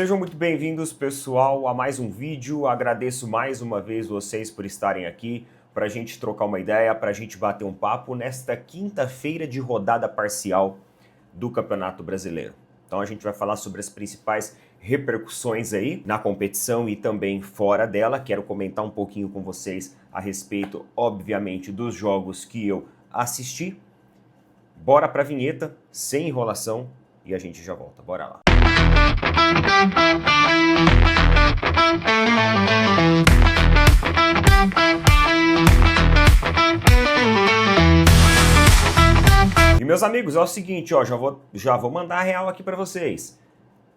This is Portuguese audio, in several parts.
Sejam muito bem-vindos, pessoal, a mais um vídeo. Agradeço mais uma vez vocês por estarem aqui para a gente trocar uma ideia, para a gente bater um papo nesta quinta-feira de rodada parcial do Campeonato Brasileiro. Então a gente vai falar sobre as principais repercussões aí na competição e também fora dela. Quero comentar um pouquinho com vocês a respeito, obviamente, dos jogos que eu assisti. Bora para a vinheta, sem enrolação, e a gente já volta. Bora lá. E meus amigos, é o seguinte, ó, já vou mandar a real aqui para vocês.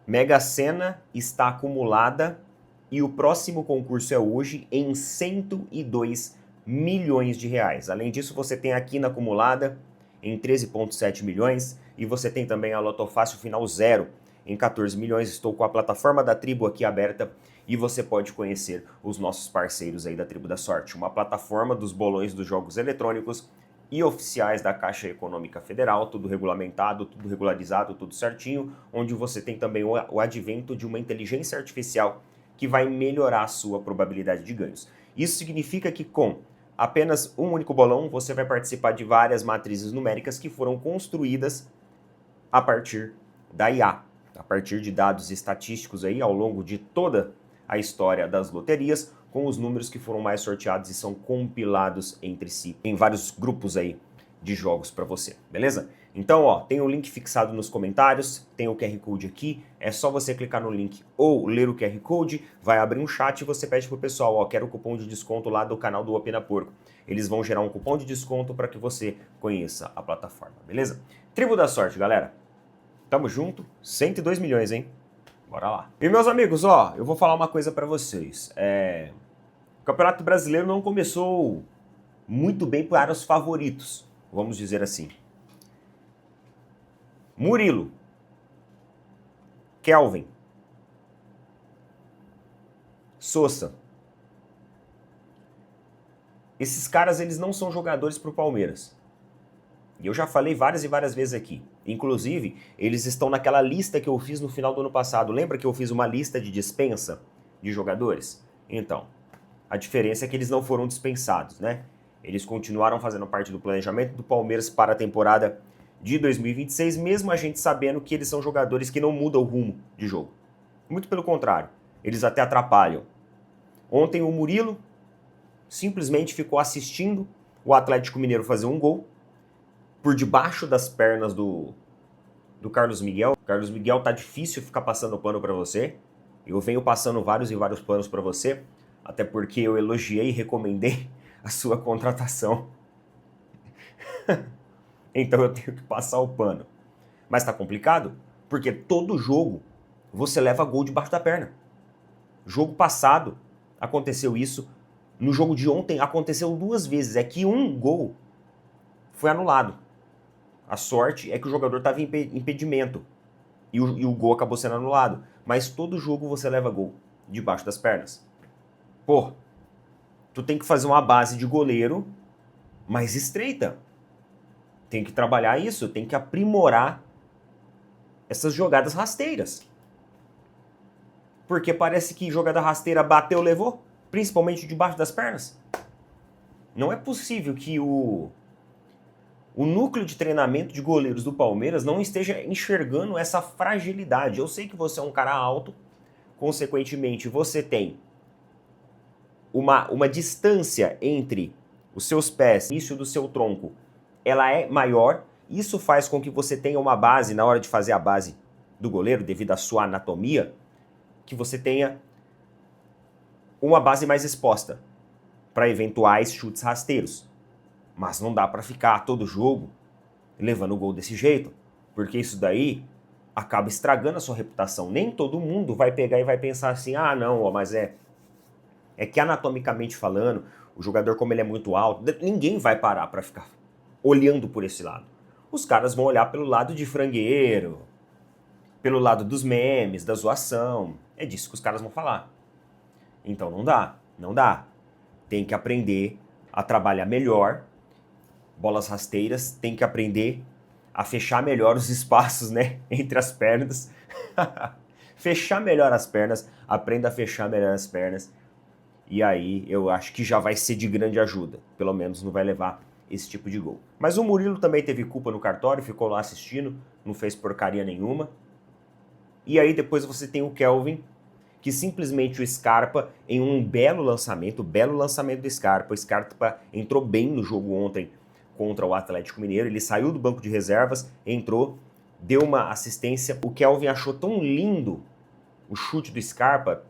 Mega Sena está acumulada e o próximo concurso é hoje em 102 milhões de reais. Além disso, você tem a Quina acumulada em 13,7 milhões e você tem também a Loto Fácil Final Zero em 14 milhões. Estou com a plataforma da Tribo aqui aberta e você pode conhecer os nossos parceiros aí da Tribo da Sorte, uma plataforma dos bolões dos jogos eletrônicos e oficiais da Caixa Econômica Federal, tudo regulamentado, tudo regularizado, tudo certinho, onde você tem também o advento de uma inteligência artificial que vai melhorar a sua probabilidade de ganhos. Isso significa que com apenas um único bolão, você vai participar de várias matrizes numéricas que foram construídas a partir da IA, a partir de dados estatísticos aí ao longo de toda a história das loterias, com os números que foram mais sorteados e são compilados entre si em vários grupos aí de jogos para você, beleza? Então, ó, tem o link fixado nos comentários, tem o QR Code aqui, é só você clicar no link ou ler o QR Code, vai abrir um chat e você pede pro pessoal, ó, quero o cupom de desconto lá do canal do Opina Porco. Eles vão gerar um cupom de desconto para que você conheça a plataforma, beleza? Tribo da Sorte, galera. Tamo junto, 102 milhões, hein? Bora lá. E meus amigos, ó, eu vou falar uma coisa pra vocês. O Campeonato Brasileiro não começou muito bem para os favoritos, vamos dizer assim. Murilo, Kelvin, Sousa. Esses caras, eles não são jogadores pro Palmeiras. E eu já falei várias e várias vezes aqui. Inclusive, eles estão naquela lista que eu fiz no final do ano passado. Lembra que eu fiz uma lista de dispensa de jogadores? Então, a diferença é que eles não foram dispensados, né? Eles continuaram fazendo parte do planejamento do Palmeiras para a temporada de 2026, mesmo a gente sabendo que eles são jogadores que não mudam o rumo de jogo. Muito pelo contrário, eles até atrapalham. Ontem o Murilo simplesmente ficou assistindo o Atlético Mineiro fazer um gol por debaixo das pernas do Carlos Miguel. Carlos Miguel, tá difícil ficar passando pano para você. Eu venho passando vários e vários panos para você, até porque eu elogiei e recomendei a sua contratação. Então eu tenho que passar o pano. Mas tá complicado, porque todo jogo você leva gol debaixo da perna. Jogo passado aconteceu isso. No jogo de ontem aconteceu 2 vezes. É que um gol foi anulado. A sorte é que o jogador estava em impedimento e o gol acabou sendo anulado. Mas todo jogo você leva gol debaixo das pernas. Pô, tu tem que fazer uma base de goleiro mais estreita. Tem que trabalhar isso, tem que aprimorar essas jogadas rasteiras. Porque parece que jogada rasteira bateu, levou, principalmente debaixo das pernas. Não é possível que o núcleo de treinamento de goleiros do Palmeiras não esteja enxergando essa fragilidade. Eu sei que você é um cara alto, consequentemente você tem uma distância entre os seus pés, o início do seu tronco, ela é maior. Isso faz com que você tenha uma base, na hora de fazer a base do goleiro, devido à sua anatomia, que você tenha uma base mais exposta para eventuais chutes rasteiros. Mas não dá para ficar todo jogo levando o gol desse jeito, porque isso daí acaba estragando a sua reputação. Nem todo mundo vai pegar e vai pensar assim, ah não, mas é que anatomicamente falando, o jogador, como ele é muito alto, ninguém vai parar para ficar olhando por esse lado. Os caras vão olhar pelo lado de frangueiro, pelo lado dos memes, da zoação. É disso que os caras vão falar. Então não dá. Tem que aprender a trabalhar melhor bolas rasteiras, tem que aprender a fechar melhor os espaços, né, entre as pernas. fechar melhor as pernas, aprenda a fechar melhor as pernas. E aí eu acho que já vai ser de grande ajuda. Pelo menos não vai levar esse tipo de gol. Mas o Murilo também teve culpa no cartório, ficou lá assistindo, não fez porcaria nenhuma. E aí depois você tem o Kelvin, que simplesmente o Scarpa, em um belo lançamento do Scarpa. O Scarpa entrou bem no jogo ontem contra o Atlético Mineiro. Ele saiu do banco de reservas, entrou, deu uma assistência. O Kelvin achou tão lindo o chute do Scarpa.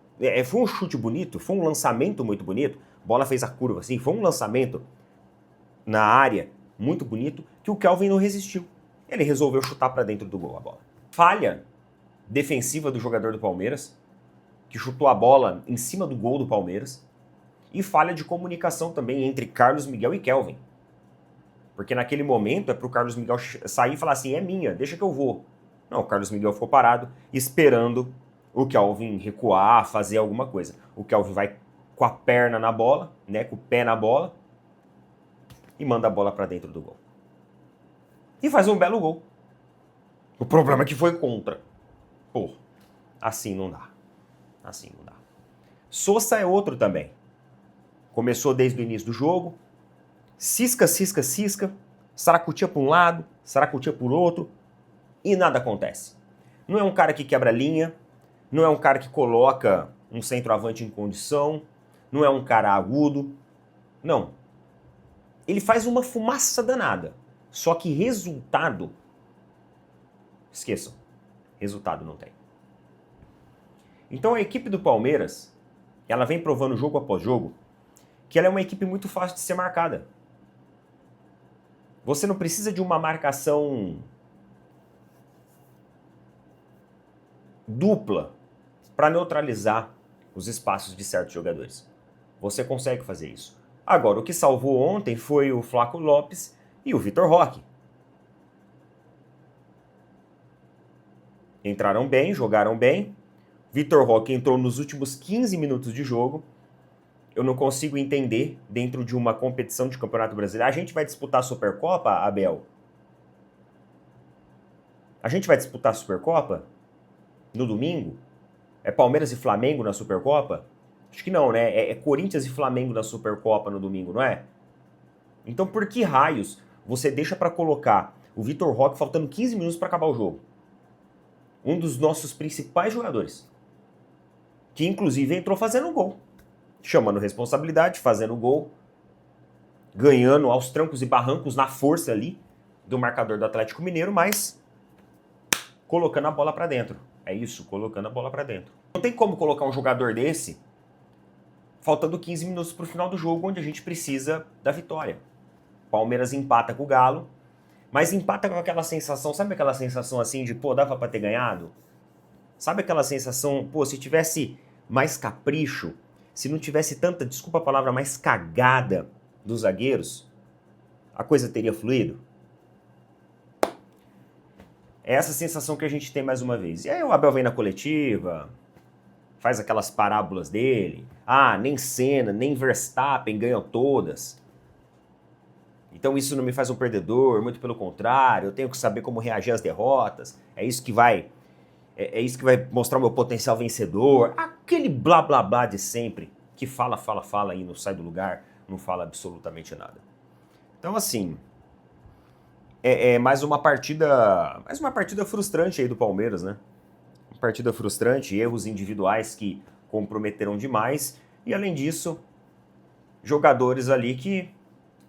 Foi um chute bonito, foi um lançamento muito bonito. A bola fez a curva assim, foi um lançamento na área muito bonito que o Kelvin não resistiu. Ele resolveu chutar para dentro do gol a bola. Falha defensiva do jogador do Palmeiras, que chutou a bola em cima do gol do Palmeiras, e falha de comunicação também entre Carlos Miguel e Kelvin. Porque naquele momento é pro Carlos Miguel sair e falar assim, é minha, deixa que eu vou. Não, o Carlos Miguel ficou parado, esperando o Kelvin recuar, fazer alguma coisa. O Kelvin vai com a perna na bola, né, com o pé na bola, e manda a bola para dentro do gol. E faz um belo gol. O problema é que foi contra. Pô, assim não dá. Assim não dá. Sousa é outro também. Começou desde o início do jogo, cisca, saracutia para um lado, saracutia por outro, e nada acontece. Não é um cara que quebra linha, não é um cara que coloca um centroavante em condição, não é um cara agudo, não. Ele faz uma fumaça danada, só que resultado, esqueçam, resultado não tem. Então a equipe do Palmeiras, ela vem provando jogo após jogo, que ela é uma equipe muito fácil de ser marcada. Você não precisa de uma marcação dupla para neutralizar os espaços de certos jogadores. Você consegue fazer isso. Agora, o que salvou ontem foi o Flaco Lopes e o Vitor Roque. Entraram bem, jogaram bem. Vitor Roque entrou nos últimos 15 minutos de jogo. Eu não consigo entender, dentro de uma competição de Campeonato Brasileiro. A gente vai disputar a Supercopa, Abel? A gente vai disputar a Supercopa no domingo? É Palmeiras e Flamengo na Supercopa? Acho que não, né? É Corinthians e Flamengo na Supercopa no domingo, não é? Então por que raios você deixa para colocar o Vitor Roque faltando 15 minutos para acabar o jogo? Um dos nossos principais jogadores. Que inclusive entrou fazendo gol. Chamando responsabilidade, fazendo gol, ganhando aos trancos e barrancos na força ali do marcador do Atlético Mineiro, mas colocando a bola para dentro. É isso, colocando a bola para dentro. Não tem como colocar um jogador desse faltando 15 minutos para o final do jogo, onde a gente precisa da vitória. Palmeiras empata com o Galo, mas empata com aquela sensação, sabe aquela sensação assim de, pô, dava para ter ganhado? Sabe aquela sensação, pô, se tivesse mais capricho, se não tivesse tanta, desculpa a palavra, mais cagada dos zagueiros, a coisa teria fluído? É essa sensação que a gente tem mais uma vez. E aí o Abel vem na coletiva, faz aquelas parábolas dele. Ah, nem Senna, nem Verstappen ganham todas. Então isso não me faz um perdedor, muito pelo contrário, eu tenho que saber como reagir às derrotas. É isso que vai mostrar o meu potencial vencedor. Aquele blá blá blá de sempre, que fala e não sai do lugar, não fala absolutamente nada. Então assim, mais uma partida frustrante aí do Palmeiras, né? Uma partida frustrante, erros individuais que comprometeram demais e além disso, jogadores ali que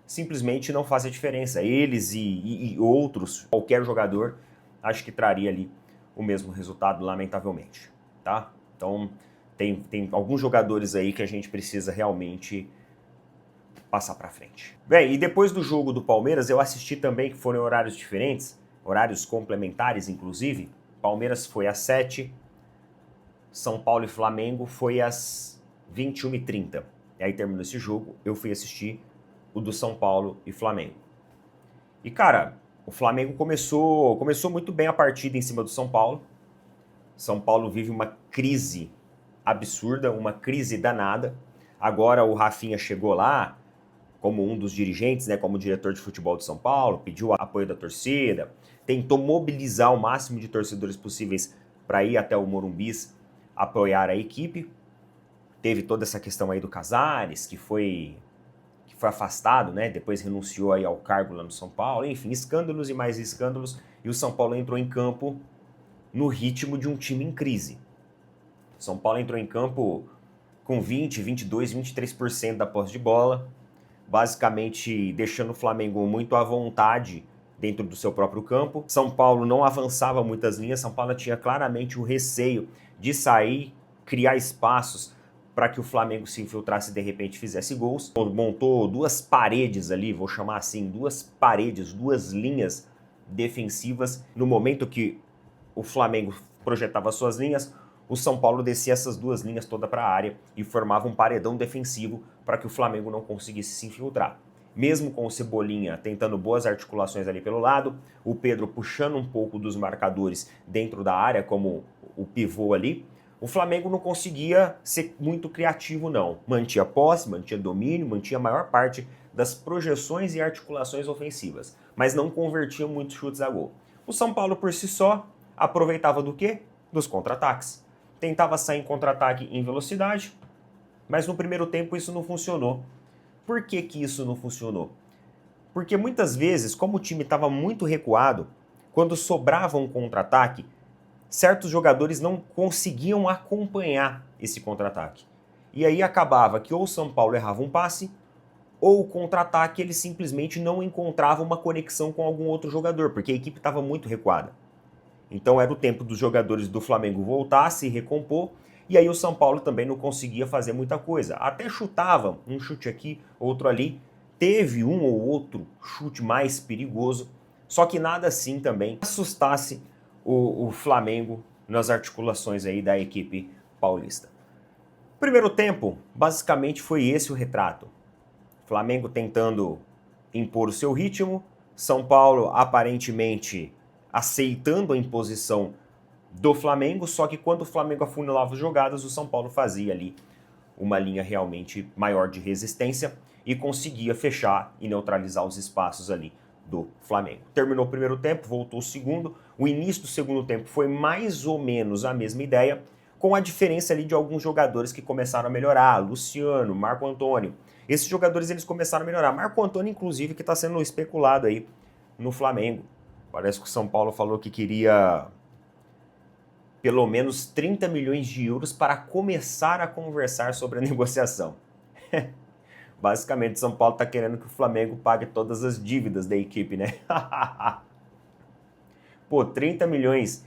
simplesmente não fazem a diferença. Eles e outros, qualquer jogador, acho que traria ali o mesmo resultado, lamentavelmente, tá? Então, tem alguns jogadores aí que a gente precisa realmente passar pra frente. Bem, e depois do jogo do Palmeiras, eu assisti também, que foram horários diferentes, horários complementares, inclusive. Palmeiras foi às 7, São Paulo e Flamengo foi às 21h30. E aí terminou esse jogo, eu fui assistir o do São Paulo e Flamengo. E, cara, o Flamengo começou muito bem a partida em cima do São Paulo. São Paulo vive uma crise absurda, uma crise danada. Agora o Rafinha chegou lá como um dos dirigentes, né, como diretor de futebol de São Paulo, pediu o apoio da torcida, tentou mobilizar o máximo de torcedores possíveis para ir até o Morumbis apoiar a equipe. Teve toda essa questão aí do Casares, que foi afastado, né? Depois renunciou aí ao cargo lá no São Paulo. Enfim, escândalos e mais escândalos. E o São Paulo entrou em campo no ritmo de um time em crise. São Paulo entrou em campo com 20, 22, 23% da posse de bola, basicamente deixando o Flamengo muito à vontade dentro do seu próprio campo. São Paulo não avançava muitas linhas, São Paulo tinha claramente o receio de sair, criar espaços para que o Flamengo se infiltrasse e de repente fizesse gols. Montou duas paredes ali, vou chamar assim, duas paredes, duas linhas defensivas. No momento que o Flamengo projetava suas linhas, o São Paulo descia essas duas linhas toda para a área e formava um paredão defensivo para que o Flamengo não conseguisse se infiltrar. Mesmo com o Cebolinha tentando boas articulações ali pelo lado, o Pedro puxando um pouco dos marcadores dentro da área, como o pivô ali, o Flamengo não conseguia ser muito criativo, não. Mantinha posse, mantinha domínio, mantinha a maior parte das projeções e articulações ofensivas, mas não convertia muitos chutes a gol. O São Paulo, por si só, aproveitava do quê? Dos contra-ataques. Tentava sair em contra-ataque em velocidade, mas no primeiro tempo isso não funcionou. Por que que isso não funcionou? Porque muitas vezes, como o time estava muito recuado, quando sobrava um contra-ataque, certos jogadores não conseguiam acompanhar esse contra-ataque. E aí acabava que ou o São Paulo errava um passe, ou o contra-ataque ele simplesmente não encontrava uma conexão com algum outro jogador, porque a equipe estava muito recuada. Então era o tempo dos jogadores do Flamengo voltar, se recompor, e aí o São Paulo também não conseguia fazer muita coisa. Até chutava, um chute aqui, outro ali, teve um ou outro chute mais perigoso, só que nada assim também assustasse o Flamengo nas articulações aí da equipe paulista. Primeiro tempo, basicamente foi esse o retrato. Flamengo tentando impor o seu ritmo, São Paulo aparentemente aceitando a imposição do Flamengo, só que quando o Flamengo afunilava as jogadas, o São Paulo fazia ali uma linha realmente maior de resistência e conseguia fechar e neutralizar os espaços ali do Flamengo. Terminou o primeiro tempo, voltou o segundo. O início do segundo tempo foi mais ou menos a mesma ideia, com a diferença ali de alguns jogadores que começaram a melhorar. Luciano, Marco Antônio. Esses jogadores eles começaram a melhorar. Marco Antônio, inclusive, que está sendo especulado aí no Flamengo. Parece que o São Paulo falou que queria pelo menos 30 milhões de euros para começar a conversar sobre a negociação. Basicamente, São Paulo está querendo que o Flamengo pague todas as dívidas da equipe, né? Pô, 30 milhões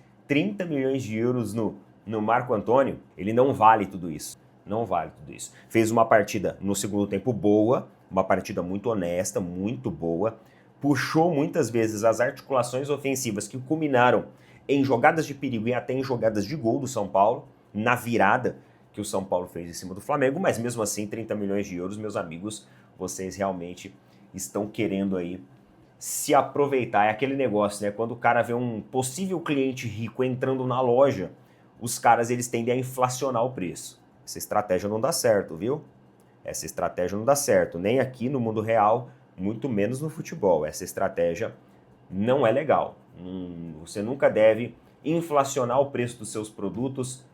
de euros no Marco Antônio, ele não vale tudo isso. Não vale tudo isso. Fez uma partida no segundo tempo boa, uma partida muito honesta, muito boa. Puxou muitas vezes as articulações ofensivas que culminaram em jogadas de perigo e até em jogadas de gol do São Paulo, na virada que o São Paulo fez em cima do Flamengo, mas mesmo assim 30 milhões de euros, meus amigos, vocês realmente estão querendo aí se aproveitar. É aquele negócio, né? Quando o cara vê um possível cliente rico entrando na loja, os caras eles tendem a inflacionar o preço. Essa estratégia não dá certo, viu? Essa estratégia não dá certo, nem aqui no mundo real, muito menos no futebol. Essa estratégia não é legal. Você nunca deve inflacionar o preço dos seus produtos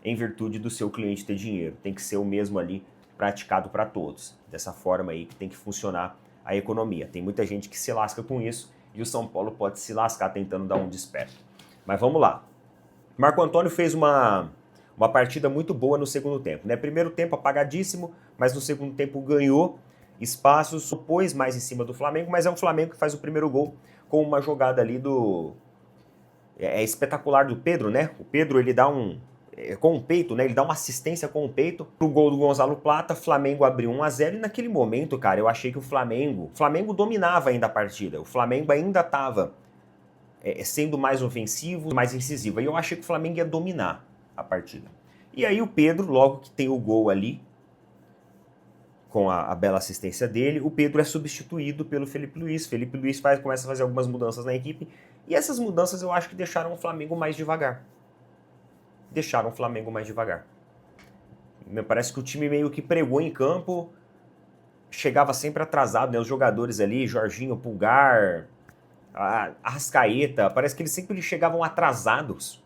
em virtude do seu cliente ter dinheiro. Tem que ser o mesmo ali praticado para todos. Dessa forma aí que tem que funcionar a economia. Tem muita gente que se lasca com isso e o São Paulo pode se lascar tentando dar um desperto. Mas vamos lá. Marco Antônio fez uma partida muito boa no segundo tempo, né? Primeiro tempo apagadíssimo, mas no segundo tempo ganhou espaços, pôs mais em cima do Flamengo, mas é o Flamengo que faz o primeiro gol com uma jogada ali do... É espetacular do Pedro, né? O Pedro, ele dá com o peito, né? Ele dá uma assistência com o peito pro gol do Gonzalo Plata, Flamengo abriu 1-0 e naquele momento, cara, eu achei que o Flamengo dominava ainda a partida. O Flamengo ainda estava sendo mais ofensivo, mais incisivo. E eu achei que o Flamengo ia dominar a partida. E aí o Pedro, logo que tem o gol ali, com a bela assistência dele, o Pedro é substituído pelo Felipe Luiz. Felipe Luiz começa a fazer algumas mudanças na equipe, e essas mudanças eu acho que deixaram o Flamengo mais devagar. Deixaram o Flamengo mais devagar. Me parece que o time meio que pregou em campo, chegava sempre atrasado, né? Os jogadores ali, Jorginho, Pulgar, Arrascaeta, parece que eles sempre chegavam atrasados.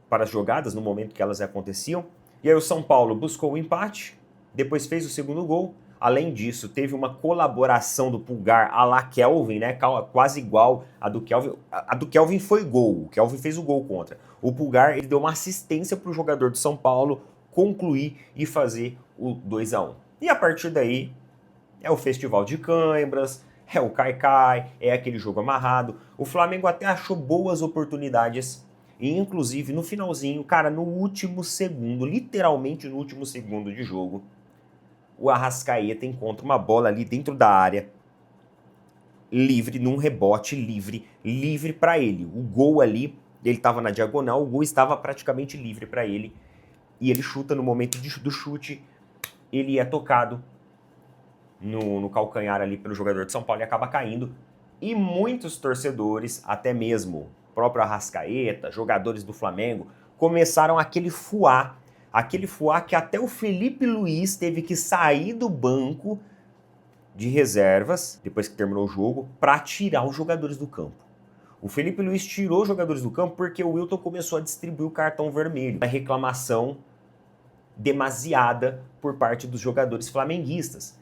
para as jogadas no momento que elas aconteciam. E aí o São Paulo buscou o empate, depois fez o segundo gol. Além disso, teve uma colaboração do Pulgar à la Kelvin, né? Quase igual a do Kelvin. A do Kelvin foi gol, o Kelvin fez o gol contra. O Pulgar, ele deu uma assistência para o jogador do São Paulo concluir e fazer o 2-1. E a partir daí, é o festival de cãibras, é o cai-cai, é aquele jogo amarrado. O Flamengo até achou boas oportunidades e inclusive no finalzinho, cara, no último segundo, literalmente no último segundo de jogo, o Arrascaeta encontra uma bola ali dentro da área, livre, num rebote livre para ele. O gol ali, ele estava na diagonal, o gol estava praticamente livre para ele. E ele chuta no momento do chute, ele é tocado no calcanhar ali pelo jogador de São Paulo e acaba caindo. E muitos torcedores, até mesmo o próprio Arrascaeta, jogadores do Flamengo, começaram aquele fuá que até o Felipe Luiz teve que sair do banco de reservas, depois que terminou o jogo, para tirar os jogadores do campo. O Felipe Luiz tirou os jogadores do campo porque o Wilton começou a distribuir o cartão vermelho. Uma reclamação demasiada por parte dos jogadores flamenguistas.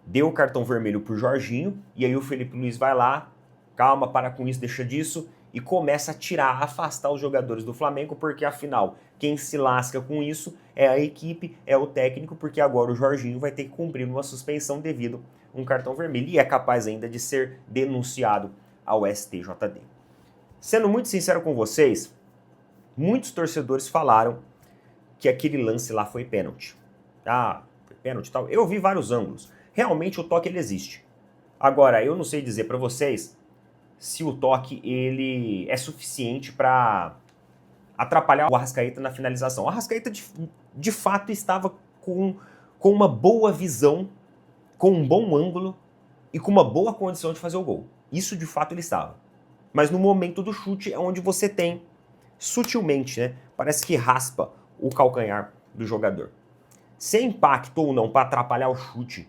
Deu o cartão vermelho pro Jorginho, e aí o Felipe Luiz vai lá, calma, para com isso, deixa disso, e começa a tirar, afastar os jogadores do Flamengo, porque afinal, quem se lasca com isso é a equipe, é o técnico, porque agora o Jorginho vai ter que cumprir uma suspensão devido a um cartão vermelho, e é capaz ainda de ser denunciado ao STJD. Sendo muito sincero com vocês, muitos torcedores falaram que aquele lance lá foi pênalti. Ah, foi pênalti e tal. Eu vi vários ângulos. Realmente o toque ele existe. Agora, eu não sei dizer para vocês se o toque ele é suficiente para atrapalhar o Arrascaeta na finalização. O Arrascaeta de fato estava com uma boa visão, com um bom ângulo e com uma boa condição de fazer o gol. Isso de fato ele estava. Mas no momento do chute é onde você tem, sutilmente, né? Parece que raspa o calcanhar do jogador. Se é impacto ou não para atrapalhar o chute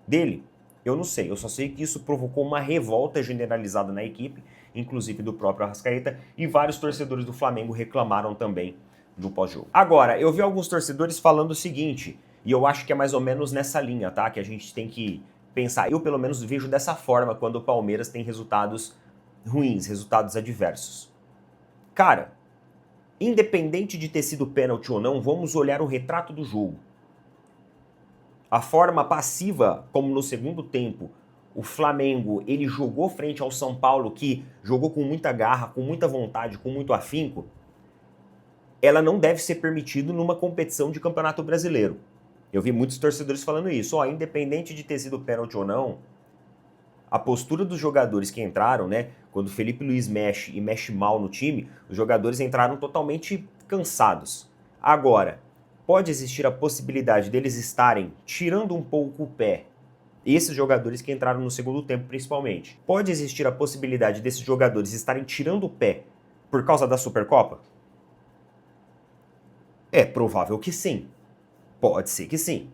dele, eu não sei. Eu só sei que isso provocou uma revolta generalizada na equipe, inclusive do próprio Arrascaeta, e vários torcedores do Flamengo reclamaram também do pós-jogo. Agora, eu vi alguns torcedores falando o seguinte, e eu acho que é mais ou menos nessa linha, tá? Que a gente tem que pensar. Eu, pelo menos, vejo dessa forma quando o Palmeiras tem resultados ruins, resultados adversos. Cara, independente de ter sido pênalti ou não, vamos olhar o retrato do jogo. A forma passiva, como no segundo tempo, o Flamengo, ele jogou frente ao São Paulo, que jogou com muita garra, com muita vontade, com muito afinco, ela não deve ser permitida numa competição de Campeonato Brasileiro. Eu vi muitos torcedores falando isso. Independente de ter sido pênalti ou não, a postura dos jogadores que entraram, né? Quando o Felipe Luiz mexe e mexe mal no time, os jogadores entraram totalmente cansados. Agora, pode existir a possibilidade deles estarem tirando um pouco o pé. Esses jogadores que entraram no segundo tempo, principalmente. Pode existir a possibilidade desses jogadores estarem tirando o pé por causa da Supercopa? É provável que sim. Pode ser que sim.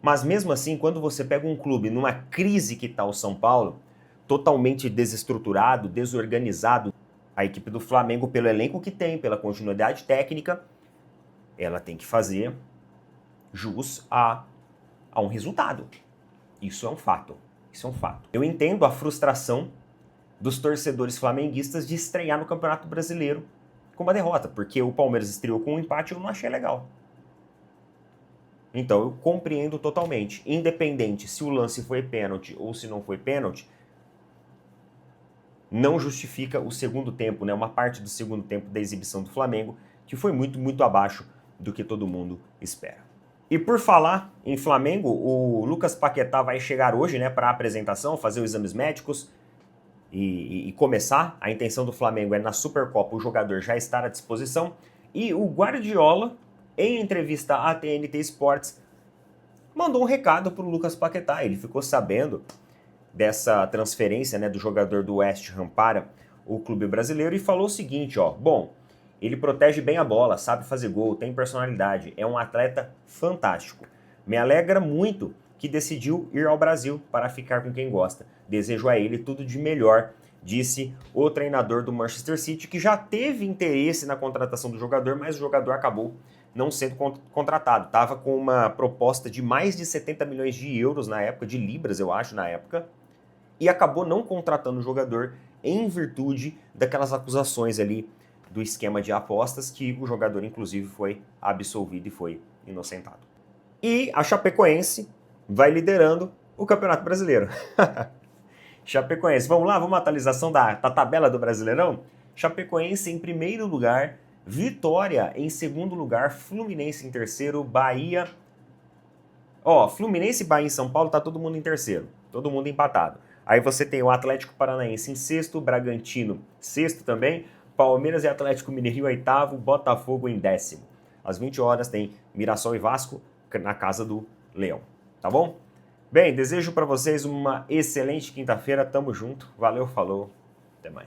Mas mesmo assim, quando você pega um clube numa crise que está o São Paulo, totalmente desestruturado, desorganizado, a equipe do Flamengo, pelo elenco que tem, pela continuidade técnica, ela tem que fazer jus a um resultado. Isso é um fato. Isso é um fato. Eu entendo a frustração dos torcedores flamenguistas de estrear no Campeonato Brasileiro com uma derrota, porque o Palmeiras estreou com um empate e eu não achei legal. Então eu compreendo totalmente. Independente se o lance foi pênalti ou se não foi pênalti, não justifica o segundo tempo, né? Uma parte do segundo tempo da exibição do Flamengo, que foi muito, muito abaixo do que todo mundo espera. E por falar em Flamengo, o Lucas Paquetá vai chegar hoje, né, para a apresentação, fazer os exames médicos e começar. A intenção do Flamengo é na Supercopa o jogador já estar à disposição. E o Guardiola, em entrevista à TNT Sports, mandou um recado para o Lucas Paquetá. Ele ficou sabendo dessa transferência, né, do jogador do West Ham para o clube brasileiro e falou o seguinte, ó, bom, ele protege bem a bola, sabe fazer gol, tem personalidade, é um atleta fantástico. Me alegra muito que decidiu ir ao Brasil para ficar com quem gosta. Desejo a ele tudo de melhor disse o treinador do Manchester City, que já teve interesse na contratação do jogador, mas o jogador acabou não sendo contratado. Estava com uma proposta de mais de 70 milhões de euros na época, de libras, eu acho, na época, e acabou não contratando o jogador em virtude daquelas acusações ali do esquema de apostas, que o jogador, inclusive, foi absolvido e foi inocentado. E a Chapecoense vai liderando o Campeonato Brasileiro. Chapecoense, vamos lá, vamos à atualização da tabela do Brasileirão? Chapecoense em primeiro lugar, Vitória em segundo lugar, Fluminense em terceiro, Bahia... Fluminense, Bahia e São Paulo, tá todo mundo em terceiro, todo mundo empatado. Aí você tem o Atlético Paranaense em sexto, Bragantino sexto também, Palmeiras e Atlético Mineiro em oitavo, Botafogo em décimo. Às 20 horas tem Mirassol e Vasco na casa do Leão, tá bom? Bem, desejo para vocês uma excelente quinta-feira, tamo junto, valeu, falou, até mais.